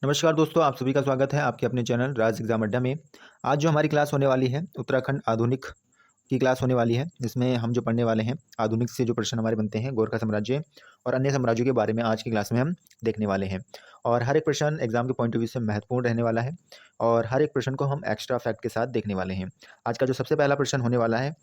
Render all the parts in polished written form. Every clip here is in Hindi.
नमस्कार दोस्तों, आप सभी का स्वागत है आपके अपने चैनल राज एग्जाम अड्डा में। आज जो हमारी क्लास होने वाली है उत्तराखंड आधुनिक की क्लास होने वाली है। इसमें हम जो पढ़ने वाले हैं आधुनिक से जो प्रश्न हमारे बनते हैं गोरखा साम्राज्य और अन्य साम्राज्यों के बारे में आज की क्लास में हम देखने वाले हैं। और हर एक प्रश्न एग्जाम के पॉइंट ऑफ व्यू से महत्वपूर्ण रहने वाला है और हर एक प्रश्न को हम एक्स्ट्रा फैक्ट के साथ देखने वाले हैं। आज का जो सबसे पहला प्रश्न होने वाला है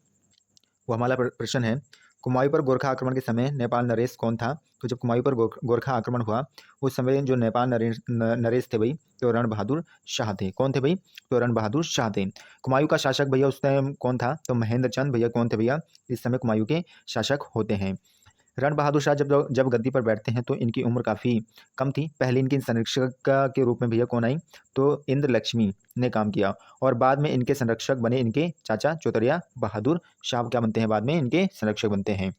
वो हमारा प्रश्न है, कुमायूं पर गोरखा आक्रमण के समय नेपाल नरेश कौन था? तो जब कुमायूं पर गोरखा आक्रमण हुआ उस समय जो नेपाल नरेश थे भाई, तो रण बहादुर शाह थे। कौन थे भाई? तो रण बहादुर शाह थे। कुमायूं का शासक भैया उस टाइम कौन था? तो महेंद्र चंद भैया कौन थे भैया? इस समय कुमायूं के शासक होते हैं। रण बहादुर शाह जब जब गद्दी पर बैठते हैं तो इनकी उम्र काफ़ी कम थी। पहले इनकी संरक्षक के रूप में भैया कौन आई? तो इंद्र लक्ष्मी ने काम किया और बाद में इनके संरक्षक बने इनके चाचा चौतरिया बहादुर शाह। क्या बनते हैं? बाद में इनके संरक्षक बनते हैं।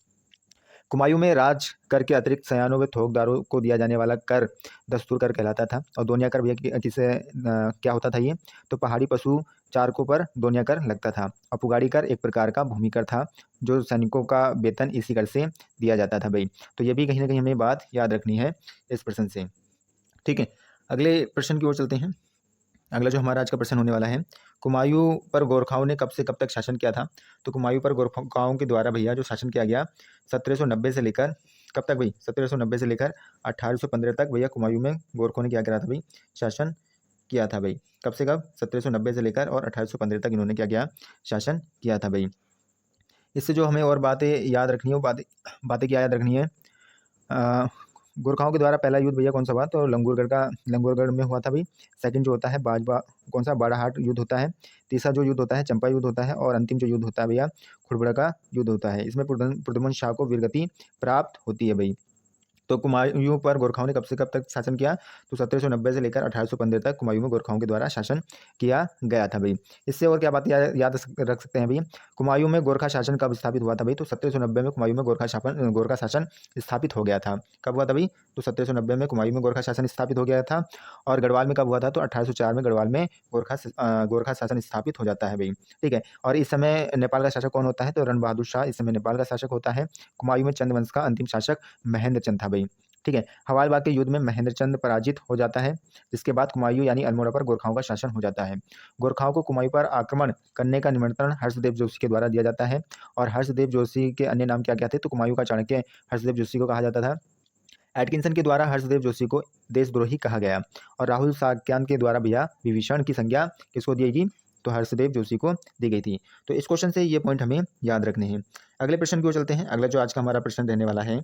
कुमायूं में राज कर के अतिरिक्त सयानों व थोकदारों को दिया जाने वाला कर दस्तूर कर कहलाता था। और दोनिया कर भैया किसे क्या होता था ये? तो पहाड़ी पशु चारकों पर दोनिया कर लगता था। और पुगाड़ी कर एक प्रकार का भूमि कर था जो सैनिकों का वेतन इसी कर से दिया जाता था भाई। तो ये भी कहीं ना कहीं हमें बात याद रखनी है इस प्रश्न से। ठीक है, अगले प्रश्न की ओर चलते हैं। अगला जो हमारा आज का प्रश्न होने वाला है, कुमायूं पर गोरखाओं ने कब से कब तक शासन किया था? तो कुमायूं पर गोरखाओं के द्वारा भैया जो शासन किया गया 1790 से लेकर कब तक भाई? 1790 से लेकर 1815 तक भैया कुमायूं में गोरखों ने क्या करा था भाई? शासन किया था भाई। कब से कब? 1790 से लेकर और 1815 तक इन्होंने क्या किया? शासन किया था भाई। इससे जो हमें और बातें याद रखनी है वो बातें बातें क्या याद रखनी है? अ, गोरखाओं के द्वारा पहला युद्ध भैया कौन सा हुआ? तो लंगूरगढ़ में हुआ था भाई। सेकंड जो होता है बाजबा कौन सा? बाड़ाहाट युद्ध होता है। तीसरा जो युद्ध होता है चंपा युद्ध होता है और अंतिम जो युद्ध होता है भैया खुड़बुड़ा का युद्ध होता है। इसमें प्रद्युम्न शाह को वीरगति प्राप्त होती है भाई। तो कुमायूं पर गोरखाओं ने कब से कब तक शासन किया? तो 1790 से लेकर 1815 तक कुमायूं में गोरखाओं के द्वारा शासन किया गया था भाई। इससे और क्या बात याद रख सकते हैं भाई? कुमायूं में गोरखा शासन कब स्थापित हुआ था भाई? तो 1790 में कुमायूं में गोरखा शासन स्थापित हो गया था। कब हुआ था भाई? तो 1790 में कुमायूं में गोरखा शासन स्थापित हो गया था। और गढ़वाल में कब हुआ था? तो 1804 में गढ़वाल में गोरखा शासन स्थापित हो जाता है भाई। ठीक है, और इस समय नेपाल का शासक कौन होता है? तो रण बहादुर शाह इस समय नेपाल का शासक होता है। कुमायूं में चंद वंश का अंतिम शासक महेंद्र चंद था भाई। ठीक है, हवालबाग के युद्ध में महेंद्र चंद पराजित हो जाता है, जिसके बाद कुमायूं यानी अल्मोड़ा पर गोरखाओं का शासन हो जाता है। गोरखाओं को कुमायूं पर आक्रमण करने का निमंत्रण हर्षदेव जोशी के द्वारा दिया जाता है। और हर्षदेव जोशी के अन्य नाम क्या क्या थे? तो कुमायूं का चाणक्य हर्षदेव जोशी को कहा जाता था। एटकिंसन के द्वारा हर्षदेव जोशी को देशद्रोही कहा गया। और राहुल साक्यान के द्वारा भैया विभीषण की संज्ञा किसको दी गई? तो हर्षदेव जोशी को दी गई थी। तो इस क्वेश्चन से ये पॉइंट हमें याद रखने हैं। अगले प्रश्न की ओर चलते हैं। अगला जो आज का हमारा प्रश्न रहने वाला है,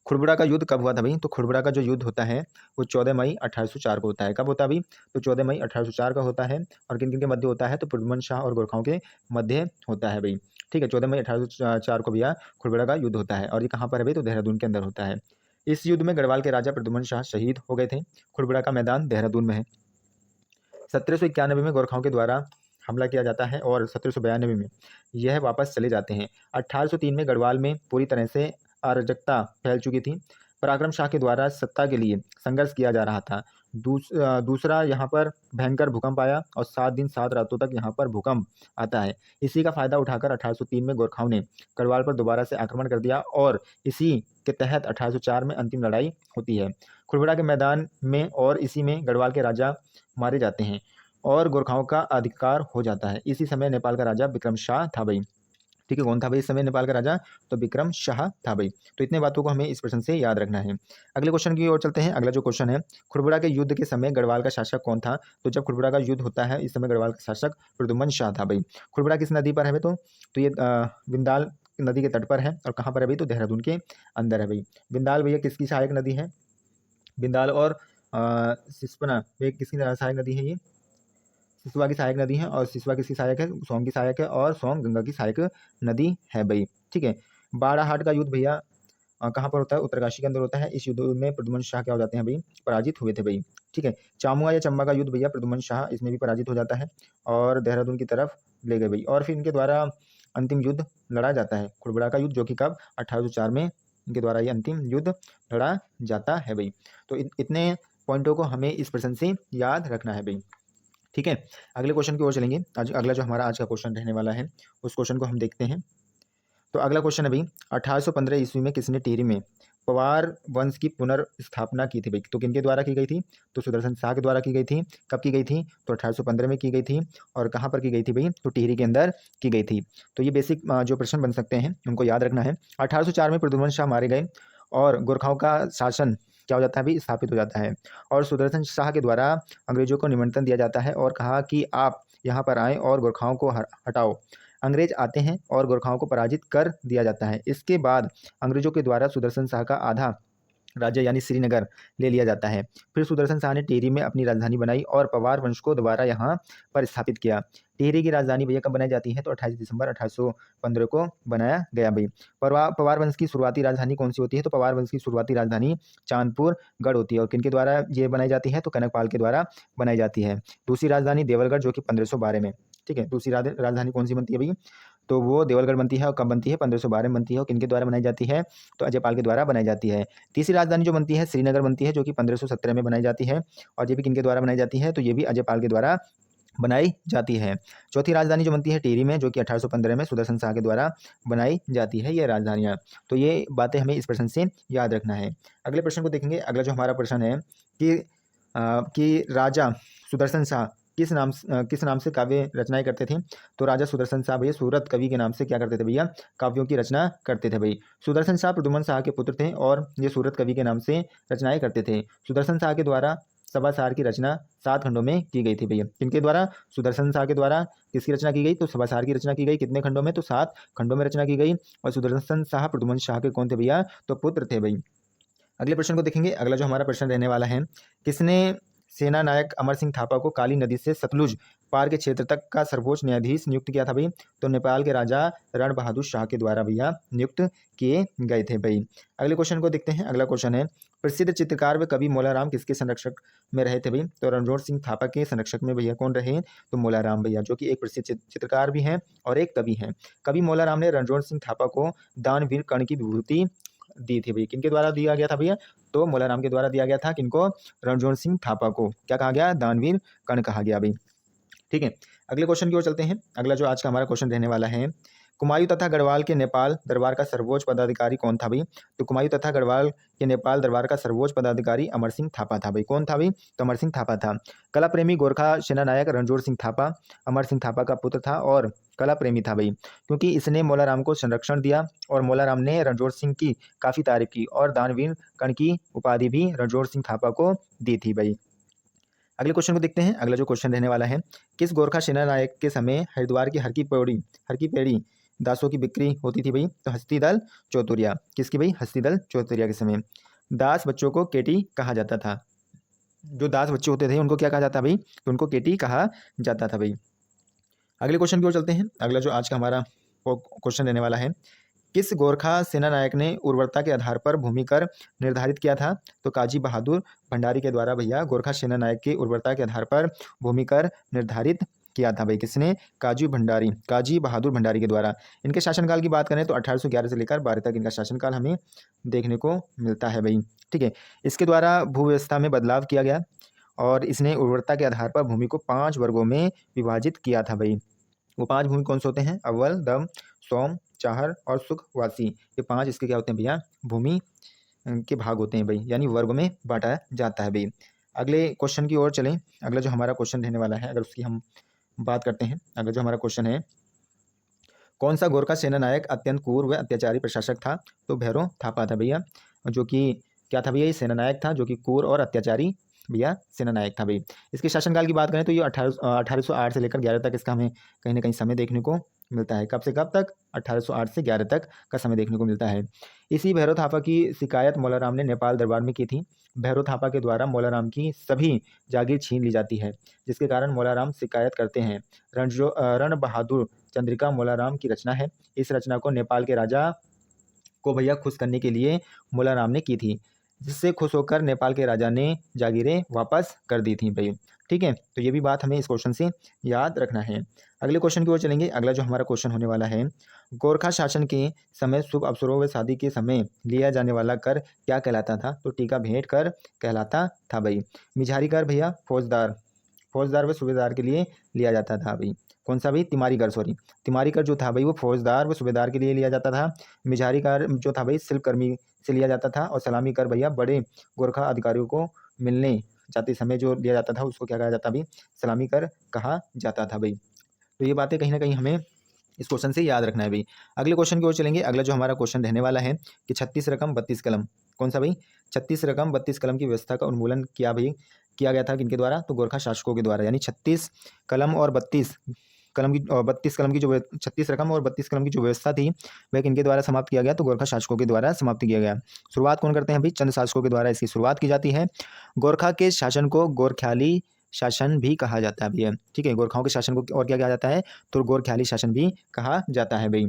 खुड़बुड़ा का युद्ध कब हुआ था भाई? तो खुड़बुड़ा का जो युद्ध होता है वो 14 मई 1804 को होता है। कब होता है भाई? तो 14 मई 1804 का होता है। और किन किन के मध्य होता है? तो प्रद्युम्न शाह और गोरखाओं के मध्य होता है भाई। ठीक है, 14 मई 1804 को भैया खुड़बुड़ा का युद्ध होता है। और ये कहाँ पर है भाई? तो देहरादून के अंदर होता है। इस युद्ध में गढ़वाल के राजा प्रद्युम्न शाह शहीद हो गए थे। खुड़बुड़ा का मैदान देहरादून में है। 1791 में गोरखाओं के द्वारा हमला किया जाता है और 1792 में यह वापस चले जाते हैं। 1803 में गढ़वाल में पूरी तरह से अराजकता फैल चुकी थी। पराक्रम शाह के द्वारा सत्ता के लिए संघर्ष किया जा रहा था। दूसरा यहाँ पर भयंकर भूकंप आया और 7 दिन 7 रातों तक यहाँ पर भूकंप आता है। इसी का फायदा उठाकर 1803 में गोरखाओं ने गढ़वाल पर दोबारा से आक्रमण कर दिया और इसी के तहत 1804 में अंतिम लड़ाई होती है खुड़बुड़ा के मैदान में। और इसी में गढ़वाल के राजा मारे जाते हैं और गोरखाओं का अधिकार हो जाता है। इसी समय नेपाल का राजा विक्रम शाह था भाई। ठीक है, कौन था भाई इस समय नेपाल का राजा? तो विक्रम शाह था भाई। तो इतने बातों को हमें इस प्रश्न से याद रखना है। अगले क्वेश्चन की ओर चलते हैं। अगला जो क्वेश्चन है, खुड़बुड़ा के युद्ध के समय गढ़वाल का शासक कौन था? तो जब खुड़बुड़ा का युद्ध होता है इस समय गढ़वाल का शासक प्रद्युम्न शाह था भाई। खुड़बुड़ा किस नदी पर है भाई? तो ये बिंदाल नदी के तट पर है। और कहाँ पर है भाई? तो देहरादून के अंदर है भाई। बिंदाल भैया किसकी सहायक नदी है? बिंदाल और सिस्पना वे किसकी सहायक नदी है? ये सिसवा की सहायक नदी है। और सिसवा किसकी सहायक है? सोंग की सहायक है। और सोंग गंगा की सहायक नदी है भाई। ठीक है, बाड़ाहाट का युद्ध भैया कहाँ पर होता है? उत्तरकाशी के अंदर होता है। इस युद्ध में प्रद्युम्न शाह क्या हो जाते हैं भाई? पराजित हुए थे भाई। ठीक है, चामुआ या चंबा का युद्ध भैया प्रद्युम्न शाह इसमें भी पराजित हो जाता है और देहरादून की तरफ ले गए भाई। और फिर इनके द्वारा अंतिम युद्ध लड़ा जाता है खुड़बुड़ा का युद्ध, जो कि कब? 1804 में इनके द्वारा ये अंतिम युद्ध लड़ा जाता है भाई। तो इतने पॉइंटों को हमें इस प्रश्न से याद रखना है भाई। ठीक है, अगले क्वेश्चन की ओर चलेंगे। आज अगला जो हमारा आज का क्वेश्चन रहने वाला है उस क्वेश्चन को हम देखते हैं। तो अगला क्वेश्चन है भाई, 1815 ईस्वी में किसने टिहरी में पवार वंश की पुनर्स्थापना की थी भाई। तो किनके द्वारा की गई थी? तो सुदर्शन शाह के द्वारा की गई थी। कब की गई थी? तो 1815 में की गई थी। और कहाँ पर की गई थी भाई? तो टिहरी के अंदर की गई थी। तो ये बेसिक जो प्रश्न बन सकते हैं उनको याद रखना है। 1804 में प्रद्युम्न शाह मारे गए और गोरखाओं का शासन क्या हो जाता है भाई? स्थापित हो जाता है। और सुदर्शन शाह के द्वारा अंग्रेजों को निमंत्रण दिया जाता है और कहा कि आप यहाँ पर आएँ और गोरखाओं को हटाओ। अंग्रेज आते हैं और गोरखाओं को पराजित कर दिया जाता है। इसके बाद अंग्रेजों के द्वारा सुदर्शन शाह का आधा राज्य यानी श्रीनगर ले लिया जाता है। फिर सुदर्शन शाह ने टिहरी में अपनी राजधानी बनाई और पवार वंश को दोबारा यहाँ पर स्थापित किया। टिहरी की राजधानी भैया कब बनाई जाती है? तो 28 दिसंबर 1815 को बनाया गया भाई। पवार वंश की शुरुआती राजधानी कौन सी होती है? तो पवार वंश की शुरुआती राजधानी चांदपुर गढ़ होती है। और किनके द्वारा ये बनाई जाती है? तो कनकपाल के द्वारा बनाई जाती है। दूसरी राजधानी देवलगढ़ जो कि 1512 में, ठीक है। दूसरी राजधानी कौन सी बनती है भाई? तो वो देवलगढ़ बनती है। और कब बनती है? 1512 में बनती है। और किनके द्वारा बनाई जाती है? तो अजयपाल के द्वारा बनाई जाती है। तीसरी राजधानी जो बनती है श्रीनगर बनती है, जो कि 1517 में बनाई जाती है। और ये भी किनके द्वारा बनाई जाती है? तो ये भी अजयपाल के द्वारा बनाई जाती है। चौथी राजधानी जो बनती है टिहरी में, जो कि 1815 में सुदर्शन शाह के द्वारा बनाई जाती है ये राजधानियाँ। तो ये बातें हमें इस प्रश्न से याद रखना है। अगले प्रश्न को देखेंगे। अगला जो हमारा प्रश्न है कि राजा सुदर्शन शाह किस नाम से काव्य रचनाएं करते थे? तो राजा सुदर्शन शाह भैया सूरत कवि के नाम से क्या करते थे भैया? काव्यों की रचना करते थे भाई। सुदर्शन शाह प्रद्युम्न शाह के पुत्र थे और ये सूरत कवि के नाम से रचनाएं करते थे। सुदर्शन शाह के द्वारा सभासार की रचना 7 खंडों में की गई थी भैया। किनके द्वारा? सुदर्शन शाह के द्वारा किसकी रचना की गई? तो सभासार की रचना की गई। कितने खंडों में? तो 7 खंडों में रचना की गई। और सुदर्शन शाह प्रद्युम्न शाह के कौन थे भैया? तो पुत्र थे भाई। अगले प्रश्न को देखेंगे। अगला जो हमारा प्रश्न रहने वाला है, किसने सेना नायक अमर सिंह थापा को काली नदी से सतलुज पार के क्षेत्र तक का सर्वोच्च न्यायाधीश नियुक्त किया था भाई? तो नेपाल के राजा रण बहादुर शाह के द्वारा भैया नियुक्त किए गए थे भाई। अगले क्वेश्चन को देखते हैं। अगला क्वेश्चन है, प्रसिद्ध चित्रकार व कवि मोलाराम किसके संरक्षक में रहे थे भाई? तो रणजोड़ सिंह थापा के संरक्षक में भैया कौन रहे? तो मोलाराम भैया, जो कि एक प्रसिद्ध चित्रकार भी हैं और एक कवि हैं। कवि मोलाराम ने रणजोड़ सिंह थापा को दानवीर कर्ण की विभूति दी थी भाई। किनके द्वारा दिया गया था भैया? तो मोलाराम के द्वारा दिया गया था। किनको? रणजोड़ सिंह थापा को क्या कहा गया? दानवीर कर्ण कहा गया भाई। ठीक है, अगले क्वेश्चन की ओर चलते हैं। अगला जो आज का हमारा क्वेश्चन रहने वाला है, कुमायूं तथा गढ़वाल के नेपाल दरबार का सर्वोच्च पदाधिकारी कौन था भाई? तो कुमायूं तथा गढ़वाल के नेपाल दरबार का सर्वोच्च पदाधिकारी अमर सिंह थापा था भाई। कौन था भाई? तो अमर सिंह थापा था। कला प्रेमी गोरखा सेना नायक रणजोड़ सिंह थापा अमर सिंह थापा का पुत्र था और कला प्रेमी था भाई, क्योंकि इसने मोलाराम को संरक्षण दिया और मोलाराम ने रणजोड़ सिंह की काफ़ी तारीफ की और दानवीर कर्ण की उपाधि भी रणजोड़ सिंह थापा को दी थी भाई। अगले क्वेश्चन को देखते हैं। अगला जो क्वेश्चन रहने वाला है, किस गोरखा सेना नायक के समय हरिद्वार की हर की पेड़ी दासों की बिक्री होती थी भाई? तो हस्तीदल चौतुरिया। किसकी भाई? हस्तीदल चौतुरिया के समय। दास बच्चों को केटी कहा जाता था। जो दास बच्चे होते थे उनको क्या कहा जाता भाई? तो उनको केटी कहा जाता था भाई। अगले क्वेश्चन की ओर चलते हैं। अगला जो आज का हमारा क्वेश्चन रहने वाला है, किस गोरखा सेना नायक ने उर्वरता के आधार पर भूमि कर निर्धारित किया था? तो काजी बहादुर भंडारी के द्वारा भैया गोरखा सेना नायक की उर्वरता के आधार पर भूमि कर निर्धारित किया था भाई। किसने? काजी बहादुर भंडारी के द्वारा। इनके शासनकाल की बात करें तो 1811 से लेकर 12 तक इनका शासनकाल हमें देखने को मिलता है भाई। ठीक है, इसके द्वारा भूव्यवस्था में बदलाव किया गया और इसने उर्वरता के आधार पर भूमि को 5 वर्गों में विभाजित किया था भाई। वो 5 भूमि कौन से होते हैं? अव्वल, दम, सोम, चाहर और सुखवासी। ये 5 इसके क्या होते हैं भैया? भूमि के भाग होते हैं भाई, यानी वर्ग में बांटा जाता है भाई। अगले क्वेश्चन की ओर चलें। अगला जो हमारा क्वेश्चन रहने वाला है, अगर उसकी हम बात करते हैं। अगला जो हमारा क्वेश्चन है, कौन सा गोरखा सेना नायक अत्यंत क्रूर व अत्याचारी प्रशासक था? तो भैरव थापा था भैया, जो कि क्या था भैया? ये सेना नायक था जो कि क्रूर और अत्याचारी भैया सेना नायक था भाई। इसके शासनकाल की बात करें तो ये 1808 से लेकर 11 तक इसका हमें कहीं ना कहीं समय देखने को मिलता है। कब से कब तक? 1808 से 11 तक का समय देखने को मिलता है। इसी भैरव थापा की शिकायत मोलाराम ने नेपाल दरबार में की थी। भैरव थापा के द्वारा मोलाराम की सभी जागीर छीन ली जाती है, जिसके कारण मोलाराम शिकायत करते हैं। रण बहादुर चंद्रिका मोलाराम की रचना है। इस रचना को नेपाल के राजा को भैया खुश करने के लिए मोलाराम ने की थी, जिससे खुश होकर नेपाल के राजा ने जागीरें वापस कर दी थी भाई। ठीक है, तो ये भी बात हमें इस क्वेश्चन से याद रखना है। अगले क्वेश्चन की ओर चलेंगे। अगला जो हमारा क्वेश्चन होने वाला है, गोरखा शासन के समय शुभ अवसरों व शादी के समय लिया जाने वाला कर क्या कहलाता था? तो टीका भेंट कर कहलाता था भाई। मिझारी कर भैया फौजदार फौजदार व सूबेदार के लिए लिया जाता था भाई। कौन सा भाई? तिमारी कर, सॉरी, तिमारी कर जो था भाई वो फौजदार व सूबेदार के लिए लिया जाता था। मिजारी कर जो था भाई शिल्पकर्मी से लिया जाता था। और सलामी कर भैया बड़े गोरखा अधिकारियों को मिलने जाते समय जो लिया जाता था उसको क्या कहा जाता भाई? सलामी कर कहा जाता था भाई। तो ये बातें कहीं ना कहीं हमें इस क्वेश्चन से याद रखना है भाई। अगले क्वेश्चन की ओर चलेंगे। अगला जो हमारा क्वेश्चन रहने वाला है कि 36 रकम 32 कलम, कौन सा भाई? 36 रकम 32 कलम की व्यवस्था का उन्मूलन किया गया था किनके द्वारा? तो गोरखा शासकों के द्वारा। यानी 36 कलम और 32 कलम की 32 कलम की जो 36 रकम और 32 कलम की जो व्यवस्था थी वह किनके द्वारा समाप्त किया गया? तो गोरखा शासकों के द्वारा समाप्त किया गया। शुरुआत कौन करते हैं भाई? चंद शासकों के द्वारा इसकी शुरुआत की जाती है। गोरखा के शासन को गोरख्याली शासन भी कहा जाता है भैया। ठीक है, गोरखाओं के शासन को और क्या कहा जाता है? तो गोरख्याली शासन भी कहा जाता है भाई।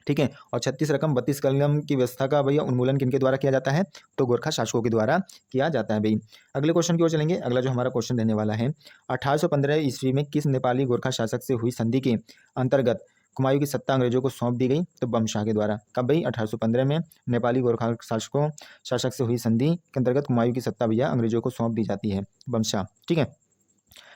ठीक है, और 36 रकम 32 कलम की व्यवस्था का भैया उन्मूलन किनके द्वारा किया जाता है? तो गोरखा शासकों के द्वारा किया जाता है भाई। अगले क्वेश्चन की ओर चलेंगे। अगला जो हमारा क्वेश्चन रहने वाला है, 1815 ईस्वी में किस नेपाली गोरखा शासक से हुई संधि के अंतर्गत कुमायूं की सत्ता अंग्रेजों को सौंप दी गई? तो बमशाह के द्वारा। कब भाई? 1815 में नेपाली गोरखा शासक से हुई संधि के अंतर्गत कुमायूं की सत्ता भैया अंग्रेजों को सौंप दी जाती है, बमशाह। ठीक है,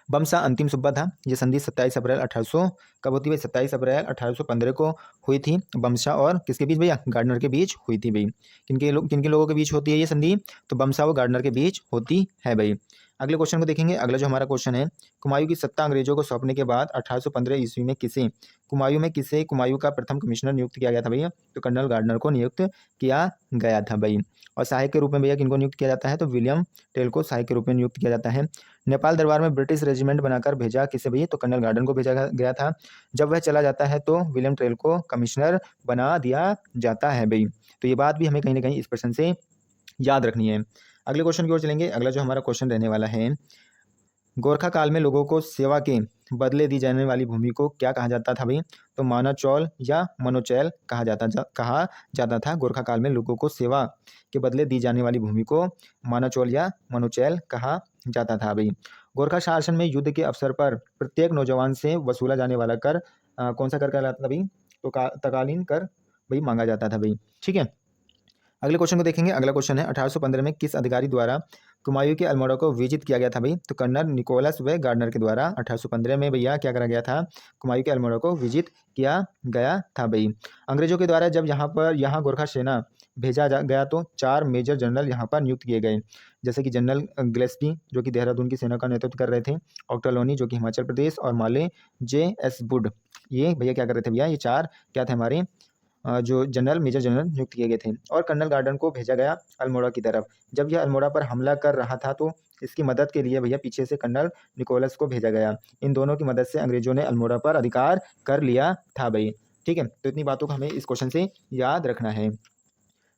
बमशाह अंतिम सूबा था। ये संधि 27 अप्रैल 1800 कब होती है? 27 अप्रैल 1815 को हुई थी। बमशाह और किसके बीच भैया? गार्डनर के बीच हुई थी भाई। किन लोगों के बीच होती है ये संधि? तो बमशाह और गार्डनर के बीच होती है भाई। अगले क्वेश्चन को देखेंगे। अगला जो हमारा क्वेश्चन है, कुमायूं की सत्ता अंग्रेजों को सौंपने के बाद 1815 ईस्वी में किसे कुमायूं का प्रथम कमिश्नर नियुक्त किया गया था भैया? तो कर्नल गार्डनर को नियुक्त किया गया था भाई। और सहायक के रूप में भैया किनको नियुक्त किया जाता है? तो विलियम टेल को सहायक के रूप में नियुक्त किया जाता है। नेपाल दरबार में ब्रिटिश रेजिमेंट बनाकर भेजा किसे भैया? तो कर्नल गार्डन को भेजा गया था। जब वह चला जाता है तो विलियम टेल को कमिश्नर बना दिया जाता है भाई। तो ये बात भी हमें कहीं ना कहीं इस प्रश्न से याद रखनी है। अगले क्वेश्चन की ओर चलेंगे। अगला जो हमारा क्वेश्चन रहने वाला है, गोरखा काल में लोगों को सेवा के बदले दी जाने वाली भूमि को क्या कहा जाता था भाई? तो मानाचौल या मनोचैल कहा जाता था। गोरखा काल में लोगों को सेवा के बदले दी जाने वाली भूमि को मानाचौल या मनोचैल कहा जाता था भाई। गोरखा शासन में युद्ध के अवसर पर प्रत्येक नौजवान से वसूला जाने वाला कर कौन सा कर कहलाता था भाई? तो तकालीन कर भाई मांगा जाता था भाई। ठीक है, अगले क्वेश्चन को देखेंगे। अगला क्वेश्चन है, 1815 में किस अधिकारी द्वारा कुमायूं के अल्मोड़ा को विजित किया गया था भाई? तो कर्नल निकोलस व गार्डनर के द्वारा 1815 में भैया क्या करा गया था? कुमायूं के अल्मोड़ा को विजित किया गया था भाई। अंग्रेजों के द्वारा जब यहाँ गोरखा सेना भेजा गया तो 4 मेजर जनरल यहाँ पर नियुक्त किए गए, जैसे कि जनरल गिलेस्पी जो कि देहरादून की सेना का नेतृत्व कर रहे थे, ऑक्टरलोनी जो कि हिमाचल प्रदेश, और माले J.S. वुड, ये भैया क्या कर रहे थे भैया? ये 4 क्या थे हमारे जो मेजर जनरल नियुक्त किए गए थे। और कर्नल गार्डन को भेजा गया अल्मोड़ा की तरफ। जब यह अल्मोड़ा पर हमला कर रहा था तो इसकी मदद के लिए भैया पीछे से कर्नल निकोलस को भेजा गया। इन दोनों की मदद से अंग्रेजों ने अल्मोड़ा पर अधिकार कर लिया था भाई। ठीक है, तो इतनी बातों को हमें इस क्वेश्चन से याद रखना है।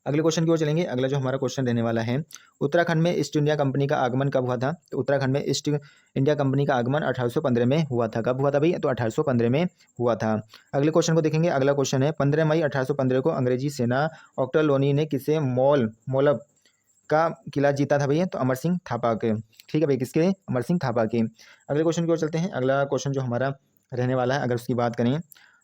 अगले क्वेश्चन की ओर चलेंगे। अगला जो हमारा क्वेश्चन रहने वाला है, उत्तराखंड में ईस्ट इंडिया कंपनी का आगमन कब हुआ था? तो उत्तराखंड में ईस्ट इंडिया कंपनी का आगमन 1815 में हुआ था। कब हुआ था भाई? तो 1815 में हुआ था। अगले क्वेश्चन को देखेंगे। अगला क्वेश्चन है, 15 मई 1815 को अंग्रेजी सेना ऑक्टरलोनी ने किसे मोलब का किला जीता था भैया? तो अमर सिंह थापा के। ठीक है भाई, किसके? अमर सिंह थापा के। अगले क्वेश्चन की ओर चलते हैं। अगला क्वेश्चन जो हमारा रहने वाला है, अगर उसकी बात करें,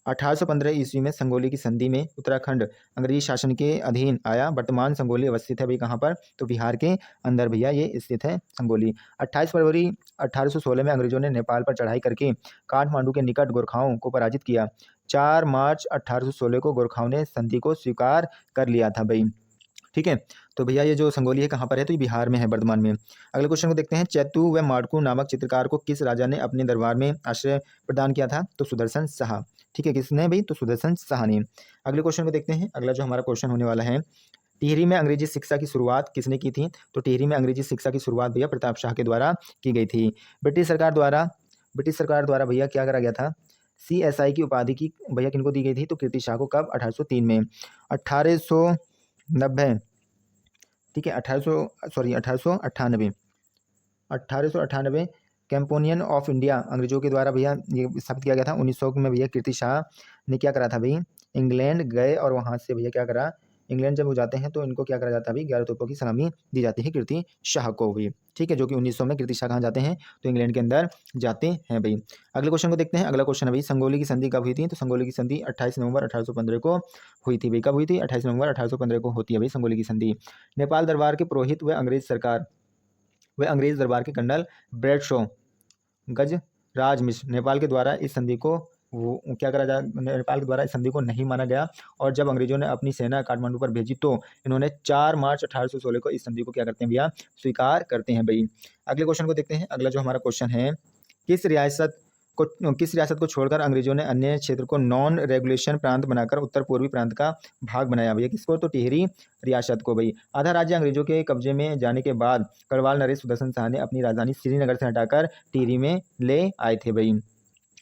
1815 ईस्वी में संगोली की संधि में उत्तराखंड अंग्रेजी शासन के अधीन आया। वर्तमान संगोली अवस्थित है भाई कहाँ पर? तो बिहार के अंदर भैया ये स्थित है संगोली। 28 फरवरी 1816 में अंग्रेजों ने नेपाल पर चढ़ाई करके काठमांडू के निकट गोरखाओं को पराजित किया। 4 मार्च 1816 को गोरखाओं ने संधि को स्वीकार कर लिया था भाई। ठीक है, तो भैया ये जो संगोली है कहाँ पर है? तो ये बिहार में है वर्तमान में। अगले क्वेश्चन को देखते हैं। चैतू व माड़कू नामक चित्रकार को किस राजा ने अपने दरबार में आश्रय प्रदान किया था? तो सुदर्शन शाह। ठीक है, किसने भाई? तो सुदर्शन शाह ने। अगले क्वेश्चन को देखते हैं। अगला जो हमारा क्वेश्चन होने वाला है, टिहरी में अंग्रेजी शिक्षा की शुरुआत किसने की थी? तो टिहरी में अंग्रेजी शिक्षा की शुरुआत भैया प्रताप शाह के द्वारा की गई थी। ब्रिटिश सरकार द्वारा भैया क्या करा गया था? CSI की उपाधि की भैया किनको दी गई थी? तो कीर्ति शाह को। कब? 1803 में। 1890, ठीक है, 1898 कैंपोनियन ऑफ इंडिया अंग्रेजों के द्वारा भैया ये स्थापित किया गया था। 1900 में भैया कीर्ति शाह ने क्या करा था भाई? इंग्लैंड गए और वहाँ से भैया क्या करा? इंग्लैंड जब वो जाते हैं तो इनको क्या करा जाता है भाई? 11 तोपों की सलामी दी जाती है कीर्ति शाह को भी। ठीक है, जो कि 1900 में कीर्ति शाह कहाँ जाते हैं? तो इंग्लैंड के अंदर जाते हैं भाई। अगले क्वेश्चन को देखते हैं। अगला क्वेश्चन है भाई, संगोली की संधि कब हुई थी? तो संगोली की संधि 28 नवंबर 1815 को हुई थी भाई। कब हुई थी? 28 नवंबर 1815 को होती है भाई संगोली की संधि। नेपाल दरबार के पुरोहित व अंग्रेज दरबार के कर्नल ब्रैडशॉ गजराज मिश्र नेपाल के द्वारा इस संधि को नेपाल के द्वारा इस संधि को नहीं माना गया, और जब अंग्रेजों ने अपनी सेना काठमांडू पर भेजी तो इन्होंने 4 मार्च 1816 को इस संधि को क्या करते हैं भैया, स्वीकार करते हैं भाई। अगले क्वेश्चन को देखते हैं। अगला जो हमारा क्वेश्चन है, किस रियासत को छोड़कर अंग्रेजों ने अन्य क्षेत्र को नॉन रेगुलेशन प्रांत बनाकर उत्तर पूर्वी प्रांत का भाग बनाया भैया? किसको? तो टिहरी रियासत को भाई। आधा राज्य अंग्रेजों के कब्जे में जाने के बाद गढ़वाल नरेश सुदर्शन शाह ने अपनी राजधानी श्रीनगर से हटाकर टिहरी में ले आए थे भाई।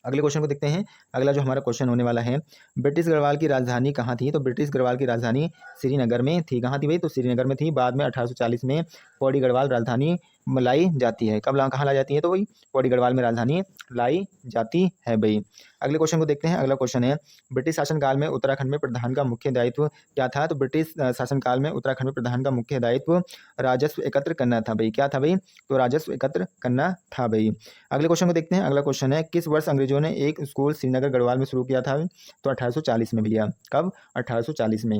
अगले क्वेश्चन को देखते हैं। अगला जो हमारा क्वेश्चन होने वाला है, ब्रिटिश गढ़वाल की राजधानी कहाँ थी? तो ब्रिटिश गढ़वाल की राजधानी श्रीनगर में थी। कहाँ थी भाई? तो श्रीनगर में थी। बाद में 1840 में पौड़ी गढ़वाल राजधानी लाई जाती है। कब कहाँ लाई जाती है? तो भाई पौड़ी गढ़वाल में राजधानी लाई जाती है भाई। अगले क्वेश्चन को देखते हैं। अगला क्वेश्चन है, ब्रिटिश शासनकाल में उत्तराखंड में प्रधान का मुख्य दायित्व क्या था? तो ब्रिटिश शासनकाल में उत्तराखंड में प्रधान का मुख्य दायित्व राजस्व एकत्र करना था भाई। क्या था भाई? तो राजस्व एकत्र करना था भाई। अगले क्वेश्चन को देखते हैं। अगला क्वेश्चन है, किस वर्ष अंग्रेजों ने एक स्कूल श्रीनगर गढ़वाल में शुरू किया था? तो 1840 में भैया। कब? 1840 में।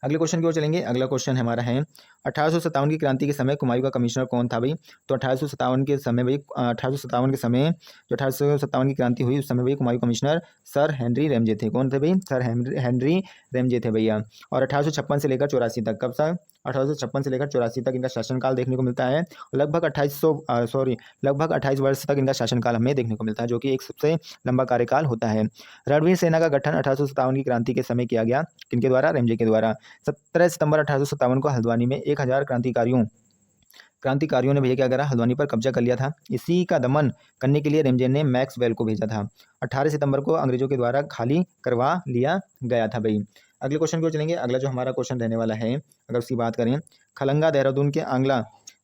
अगले क्वेश्चन की ओर चलेंगे। अगला क्वेश्चन हमारा है, 1857 की क्रांति के समय कुमायूं का कमिश्नर कौन था भाई? तो 1857 के समय भाई, 1857 के समय जो 1857 की क्रांति हुई उस समय भाई Kumaon commissioner sir Henry Ramsay थे। कौन थे भाई? सर हेनरी रैमजे थे भैया। और 1856 से लेकर 84 तक, कब सर? 1856 से लेकर 84 तक इनका शासनकाल देखने को मिलता है। लगभग 28 वर्ष तक इनका शासनकाल हमें देखने को मिलता है, जो कि एक सबसे लंबा कार्यकाल होता है। रणवीर सेना का गठन 1857 की क्रांति के समय किया गया। किनके द्वारा? रैमजे के द्वारा। 17 सितंबर 1857 को हल्द्वानी में 1000 क्रांतिकारियों ने भैया क्या करा? हल्द्वानी पर कब्जा कर लिया था। इसी का दमन करने के लिए रैमजे ने मैक्सवेल को भेजा था। 18 सितंबर को अंग्रेजों के द्वारा खाली करवा लिया गया था भाई। अगले क्वेश्चन की ओर चलेंगे। अगला जो हमारा क्वेश्चन रहने वाला है, अगर उसकी बात करें, खलंगा देहरादून के आंगला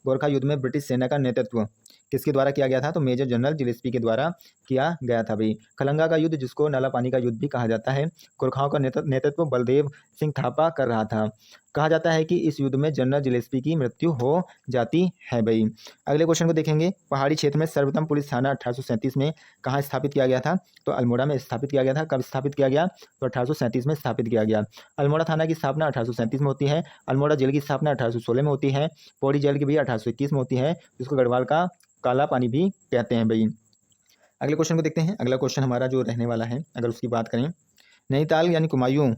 गोरखा युद्ध में ब्रिटिश सेना का नेतृत्व किसके द्वारा किया गया था? तो मेजर जनरल जिलेस्पी के द्वारा किया गया था भाई। खलंगा का युद्ध, जिसको नाला पानी का युद्ध भी कहा जाता है, गोरखाओं का नेतृत्व बलदेव सिंह थापा कर रहा था। कहा जाता है कि इस युद्ध में जनरल जिलेस्पी की मृत्यु हो जाती है भाई। अगले क्वेश्चन को देखेंगे। पहाड़ी क्षेत्र में सर्वप्रथम पुलिस थाना 1837 में कहाँ स्थापित किया गया था? तो अल्मोड़ा में स्थापित किया गया था। कब स्थापित किया गया? तो 1837 में स्थापित किया गया। अल्मोड़ा थाना की स्थापना 1837 में होती है। अल्मोड़ा जेल की स्थापना 1816 में होती है। पौड़ी जेल की भी 1821 में होती है, जिसको गढ़वाल का काला पानी भी कहते हैं भाई। अगले क्वेश्चन को देखते हैं। अगला क्वेश्चन हमारा जो रहने वाला है, अगर उसकी बात करें, नैनीताल यानी कुमायूं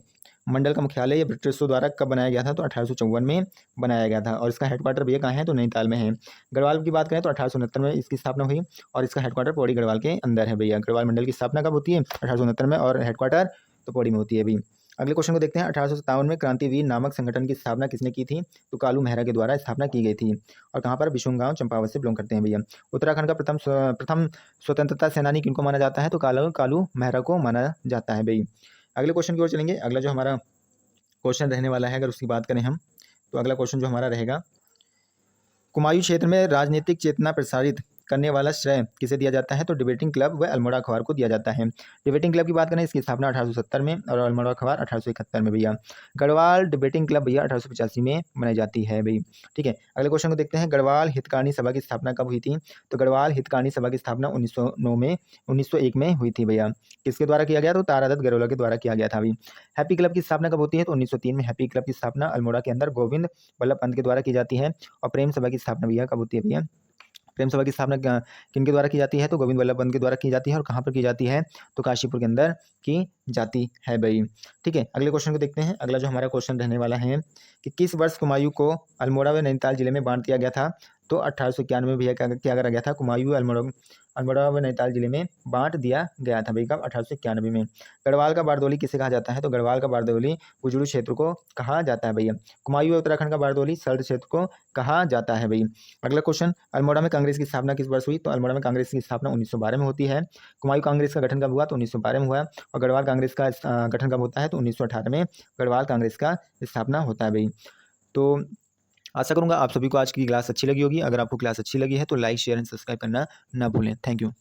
मंडल का मुख्यालय ब्रिटिशों द्वारा कब बनाया गया था? तो 1854 में बनाया गया था। और इसका हेडक्वार्टर भैया कहाँ है? तो नैनीताल में है। गढ़वाल की बात करें तो 1869 में इसकी स्थापना हुई, और इसका हेडक्वार्टर पौड़ी गढ़वाल के अंदर है भैया। गढ़वाल मंडल की स्थापना कब होती है? 1869 में, और हेडक्वार्टर तो पौड़ी में होती है भाई। अगले क्वेश्चन को देखते हैं। 1857 में क्रांतिवीर नामक संगठन की स्थापना किसने की थी? तो कालू मेहरा के द्वारा स्थापना की गई थी। और कहाँ पर? बिशुन गांव चंपावत से बिलोंग करते हैं भैया। उत्तराखंड का प्रथम स्वतंत्रता सेनानी किनको माना जाता है? तो कालू मेहरा को माना जाता है भाई। अगले क्वेश्चन की ओर चलेंगे। अगला जो हमारा क्वेश्चन रहने वाला है, अगर उसकी बात करें हम, तो अगला क्वेश्चन जो हमारा रहेगा, कुमायूं क्षेत्र में राजनीतिक चेतना प्रसारित करने वाला श्रेय किसे दिया जाता है? तो डिबेटिंग क्लब व अल्मोड़ा अखबार को दिया जाता है। डिबेटिंग क्लब की बात करें, इसकी स्थापना 1870 में, और अल्मोड़ा अखबार 1871 में भैया। गढ़वाल डिबेटिंग क्लब भैया 1885 में बनाई जाती है भाई। ठीक है। अगले क्वेश्चन को देखते हैं। गढ़वाल हितकारिणी सभा की स्थापना कब हुई थी? तो गढ़वाल हितकारिणी सभा की स्थापना 1901 में हुई थी भैया। किसके द्वारा किया गया? तो तारादत्त गरोला के द्वारा किया गया था भाई। हैप्पी क्लब की स्थापना कब होती है? तो 1903 में हैप्पी क्लब की स्थापना अल्मोड़ा के अंदर गोविंद वल्लभ पंत के द्वारा की जाती है। और प्रेम सभा की स्थापना भैया कब होती है भैया? प्रेम सभा की स्थापना किनके द्वारा की जाती है? तो गोविंद वल्लभ पंत के द्वारा की जाती है। और कहाँ पर की जाती है? तो काशीपुर के अंदर की जाती है भाई। ठीक है। अगले क्वेश्चन को देखते हैं। अगला जो हमारा क्वेश्चन रहने वाला है कि किस वर्ष कुमायूं को अल्मोड़ा व नैनीताल जिले में बांट दिया गया था? तो 1891 में भैया क्या करा गया था? कुमायूं अल्मोड़ा व नैनीताल जिले में बांट दिया गया था भाई। कब? 1891 में। गढ़वाल का बारदोली किसे कहा जाता है? तो गढ़वाल का बारदोली गुजरू क्षेत्र को कहा जाता है भैया। कुमायूं उत्तराखंड का बारदोली सल्ट क्षेत्र को कहा जाता है भाई। अगला क्वेश्चन, अल्मोड़ा में कांग्रेस की स्थापना किस वर्ष हुई? तो अल्मोड़ा में कांग्रेस की स्थापना 1912 में होती है। कुमायूं कांग्रेस का गठन कब हुआ? तो 1912 में हुआ। और गढ़वाल कांग्रेस का गठन कब होता है? तो 1918 में गढ़वाल कांग्रेस का स्थापना होता है भाई। तो आशा करूंगा आप सभी को आज की क्लास अच्छी लगी होगी। अगर आपको क्लास अच्छी लगी है तो लाइक, शेयर एंड सब्सक्राइब करना ना भूलें। Thank you.